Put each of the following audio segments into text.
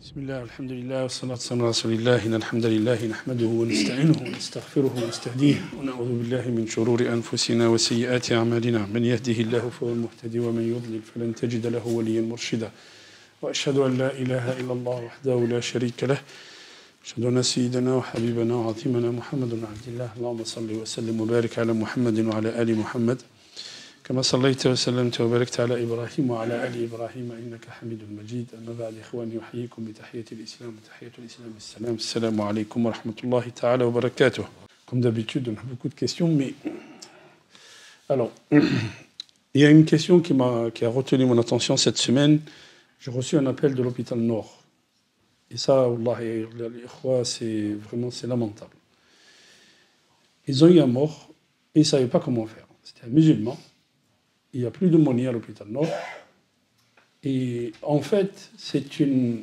بسم الله والحمد لله والصلاة والسلام على رسول الله إن الحمد لله نحمده ونستعينه ونستغفره ونستهديه ونعوذ بالله من شرور أنفسنا وسيئات أعمالنا من يهده الله فهو المهتدي ومن يضلل فلن تجد له وليا مرشدا وأشهد أن لا إله إلا الله وحده لا شريك له أشهد أن سيدنا وحبيبنا وعظيمنا محمد بن عبد الله اللهم صل وسلم وبارك على محمد وعلى آل محمد كما صليت وسلمت وباركت على إبراهيم وعلى آل إبراهيم إنك حميد مجيد أما بعد إخواني أحييكم بتحية الإسلام وتحية الإسلام السلام عليكم ورحمة الله تعالى وبركاته. Comme d'habitude, on a beaucoup de questions, mais alors il y a une question qui a retenu mon attention cette semaine. J'ai reçu un appel de l'hôpital Nord. Et ça, wallahi, c'est lamentable. Ils ont eu un mort et ils ne savaient pas comment faire. C'était un musulman. Il n'y a plus de monnaie à l'hôpital Nord. Et en fait, c'est une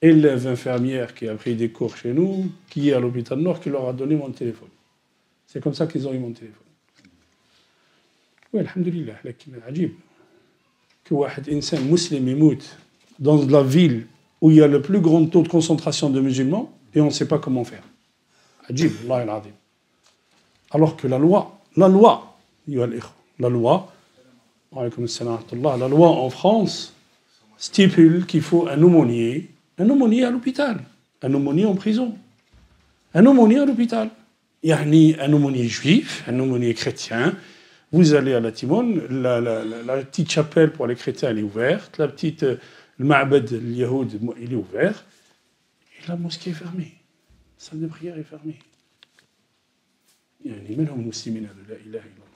élève infirmière qui a pris des cours chez nous, qui est à l'hôpital Nord, qui leur a donné mon téléphone. C'est comme ça qu'ils ont eu mon téléphone. Oui, alhamdulillah, lakin ajib. Que un insan musulman يموت dans la ville où il y a le plus grand taux de concentration de musulmans, et on ne sait pas comment faire. Ajib, Allah al-Azim. Alors que la loi, la loi en France stipule qu'il faut un aumônier à l'hôpital, un aumônier en prison, un aumônier à l'hôpital. Yani un aumônier juif, un aumônier chrétien. Vous allez à la Timone, la petite chapelle pour les chrétiens elle est ouverte, le ma'bad al-yahoud il est ouvert, et la mosquée est fermée, la salle de prière est fermée. Yani منهم مسلمين لا إله إلا الله.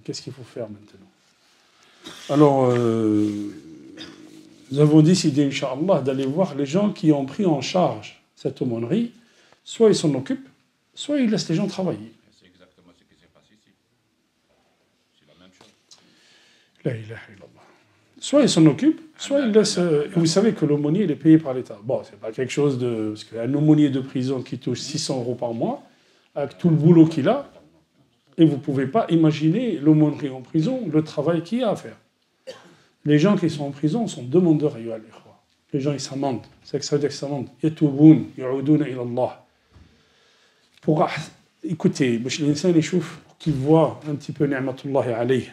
Qu'est-ce qu'il faut faire maintenant? Alors, nous avons décidé, Inch'Allah, d'aller voir les gens qui ont pris en charge cette aumônerie. Soit ils s'en occupent, soit ils laissent les gens travailler. C'est exactement ce qui s'est passé ici. C'est la même chose. La ilaha illallah. Soit ils s'en occupent, soit ils laissent... vous savez que l'aumônier, il est payé par l'État. Bon, c'est pas quelque chose de... Parce qu'un aumônier de prison qui touche 600 € par mois, avec tout le boulot qu'il a, et vous ne pouvez pas imaginer l'aumônerie en prison, le travail qu'il y a à faire. Les gens qui sont en prison sont demandeurs. Les gens, ils s'amendent. C'est que ça veut dire qu'ils s'amendent. Yatouboun, ya'oudouna ila Allah. Pour écouter, l'insan يشوف, qu'il voit un petit peu ni'matullahi alayh.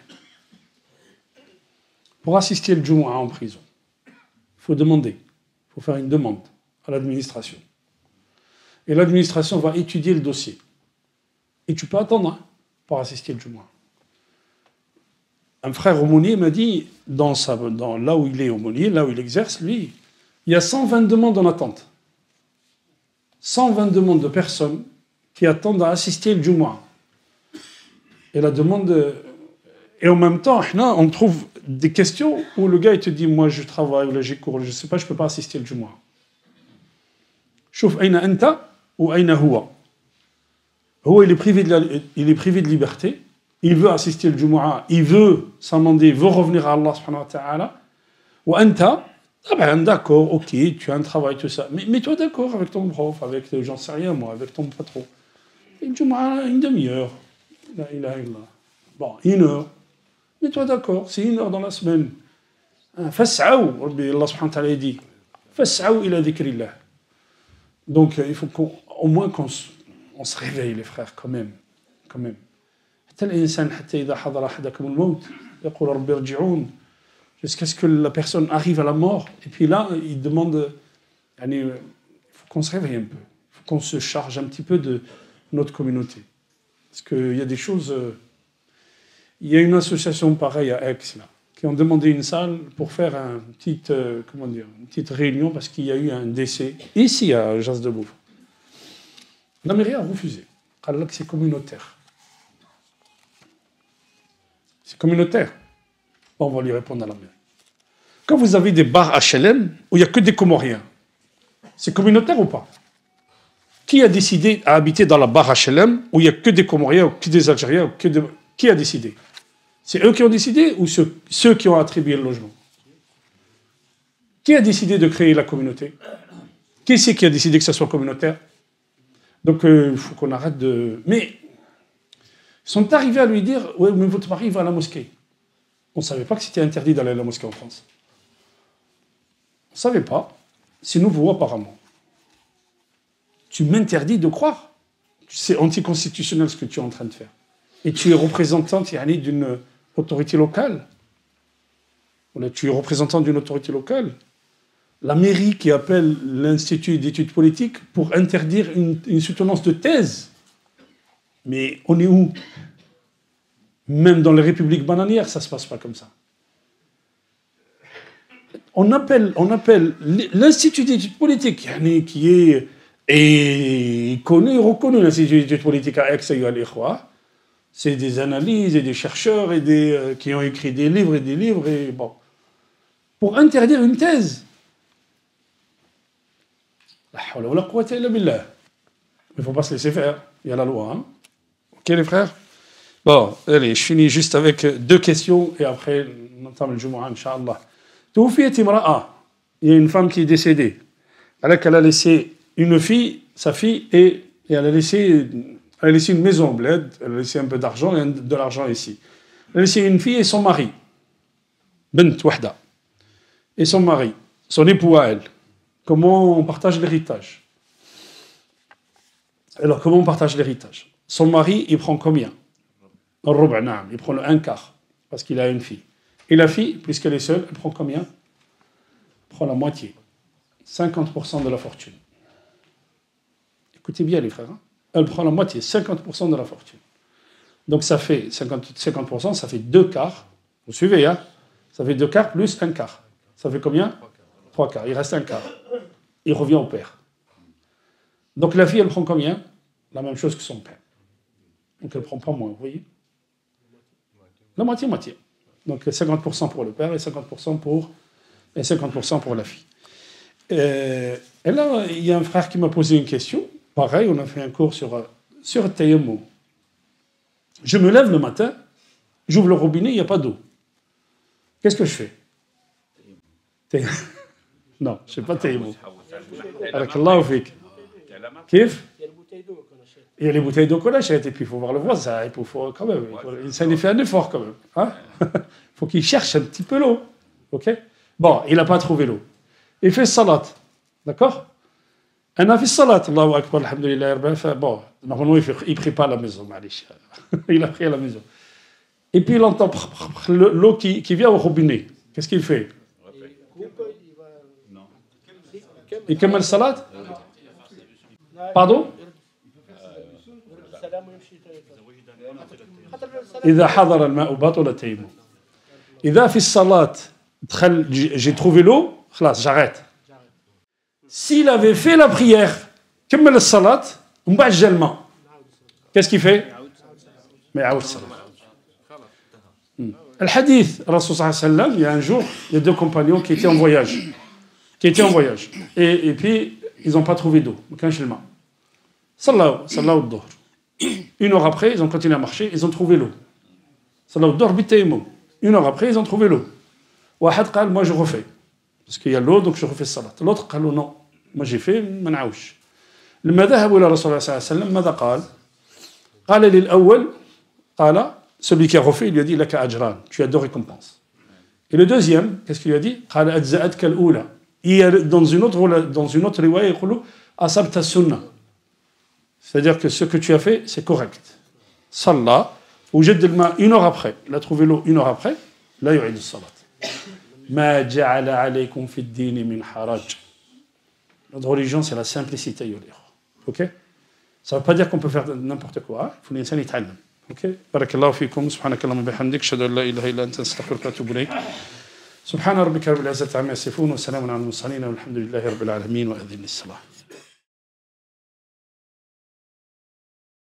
Pour assister le Jumu'ah en prison, il faut demander, il faut faire une demande à l'administration. Et l'administration va étudier le dossier. Et tu peux attendre pour assister le Jumu'ah. Un frère aumônier m'a dit, là où il est aumônier, là où il exerce, lui, il y a 120 demandes en attente. 120 demandes de personnes qui attendent à assister le Jumu'ah. Et la demande... Et en même temps, on trouve des questions où le gars il te dit, moi je travaille, ou là j'ai cours, je ne sais pas, je ne peux pas assister le Jumu'ah. Chouf, aina anta ou aina huwa. Huwa, il est privé de liberté, il veut assister le Jumu'ah, il veut s'amender, il veut revenir à Allah subhanahu wa ta'ala. Ou anta, ah ben d'accord, ok, tu as un travail, tout ça. Mais mets-toi d'accord avec ton prof, avec, j'en sais rien moi, avec ton patron. Et le Jumu'ah, une demi-heure. La ilaha illallah. Bon, 1 heure. Mets-toi d'accord, c'est 1 heure dans la semaine. Fas'aou, Allah subhanahu wa ta'ala dit. Fas'aou ila dhikrillah. Donc il faut au moins qu'on se réveille les frères quand même. حتى الإنسان حتى إذا حضر أحدكم الموت يقول رب ارجعون. Jusqu'à ce que la personne arrive à la mort. Et puis là, il demande, il faut qu'on se réveille un peu. Il faut qu'on se charge un petit peu de notre communauté. Parce qu'il y a des choses... Il y a une association pareille à Aix, là, qui ont demandé une salle pour faire une petite réunion parce qu'il y a eu un décès ici à Jas de Bouffe. La mairie a refusé. Alors que c'est communautaire. C'est communautaire. Bon, on va lui répondre à la mairie. Quand vous avez des bars HLM où il n'y a que des Comoriens, c'est communautaire ou pas? Qui a décidé à habiter dans la barre HLM où il n'y a que des Comoriens ou que des Algériens ou Qui a décidé? C'est eux qui ont décidé ou ceux qui ont attribué le logement? Qui a décidé de créer la communauté? Qui c'est qui a décidé que ça soit communautaire? Donc il faut qu'on arrête de... Mais ils sont arrivés à lui dire, ouais, mais votre mari va à la mosquée. On ne savait pas que c'était interdit d'aller à la mosquée en France. ne savait pas, c'est nouveau apparemment. Tu m'interdis de croire. C'est anticonstitutionnel ce que tu es en train de faire. Et tu es représentante d'une autorité locale. Tu es représentant d'une autorité locale. La mairie qui appelle l'Institut d'études politiques pour interdire une soutenance de thèse. Mais on est où? Même dans les républiques bananières, ça ne se passe pas comme ça. On appelle l'Institut d'études politiques, qui est connu, reconnu, l'Institut d'études politiques à Aix, c'est des analyses et des chercheurs qui ont écrit des livres et bon. Pour interdire une thèse. La hawla wa la quwwata illa billah. Il ne faut pas se laisser faire. Il y a la loi. Hein. Ok les frères? Bon, allez, je finis juste avec 2 questions et après on entame le Jumu'ah, Inch'Allah. Toufiyat imra'a. Il y a une femme qui est décédée. Elle a laissé une fille, sa fille, et elle a laissé une maison bled, elle a laissé un peu d'argent et de l'argent ici. Elle a laissé une fille et son mari. Bint wahda. Et son mari, son époux à elle. Comment on partage l'héritage? Alors, comment on partage l'héritage? Son mari, il prend combien? Il prend le 1/4, parce qu'il a une fille. Et la fille, puisqu'elle est seule, elle prend combien? Elle prend la moitié. 50% de la fortune. Écoutez bien les frères. Hein? Elle prend la moitié, 50% de la fortune. Donc ça fait 50%, ça fait 2/4. Vous suivez, hein? Ça fait 2/4 plus 1/4. Ça fait combien? 3/4. Il reste 1/4. Il revient au père. Donc la fille, elle prend combien? La même chose que son père. Donc elle ne prend pas moins, vous voyez? La moitié. Donc 50% pour le père et 50% pour la fille. Et là, il y a un frère qui m'a posé une question. Pareil, on a fait un cours sur Tayammum. Je me lève le matin, j'ouvre le robinet, il n'y a pas d'eau. Qu'est-ce que je fais? Non, je ne sais pas Tayammum. Barakallahu fik. Kif? Il y a les bouteilles d'eau qu'on achète, et puis il faut voir le voisin, il faut quand même. Ça lui fait un effort quand même. Hein? Il faut qu'il cherche un petit peu l'eau. Ok? Bon, il n'a pas trouvé l'eau. Il fait salat. D'accord? On a fait salat. Allahu Akbar, alhamdulillah. Bon, normalement, il ne prie pas à la maison. Il a pris à la maison. Et puis il entend l'eau qui vient au robinet. Qu'est-ce qu'il fait? Il commence salat? Pardon? إذا حضر الماء بطل التيمم. إذا في الصلاة j'ai trouvé l'eau, خلاص j'arrête. S'il avait fait la prière, كمل الصلاة, ومبعد جا الماء. Qu'est-ce qu'il fait? Mais يعاود الصلاة. الحديث الرسول صلى الله عليه وسلم, il y a un jour, il y a 2 compagnons qui étaient en voyage. Et puis ils n'ont pas trouvé d'eau. ما كانش الماء. صلوا الظهر. 1 heure après, ils ont continué à marcher, ils ont trouvé l'eau. صلوا الظهر بالتيمم. 1 heure après, ils ont trouvé l'eau. واحد قال, moi je refais. Parce qu'il y a l'eau, donc je refais الصلاة. L'autre قال, non. Moi j'ai fait, ما نعاودش. لما ذهبوا إلى رسول الله صلى الله عليه وسلم, ماذا قال؟ قال للأول, قال, celui qui a refait, il lui a dit, لك أجران. Tu as 2 récompenses. Et le deuxième, qu'est-ce qu'il lui a dit? قال أجزأتك الأولى. Dans une autre riwaya, يقول أصبت السنة. C'est-à-dire que ce que tu as fait, c'est correct. Salla, وجد الماء 1 heure après. Il a trouvé l'eau 1 heure après. لا يعيد الصلاة. ما جعل عليكم في الدين من حرج. Notre religion, c'est la simplicité, Yolir. Ok? Ça ne veut pas dire qu'on peut faire n'importe quoi. Il faut l'insan يتعلم. Ok? بارك الله فيكم. سبحانك اللهم وبحمدك. أشهد أن لا إله إلا أنت أستغفرك وأتوب إليك. سبحان ربك رب العزة عما يصفون وسلام على المرسلين والحمد لله رب العالمين وأذن الصلاة.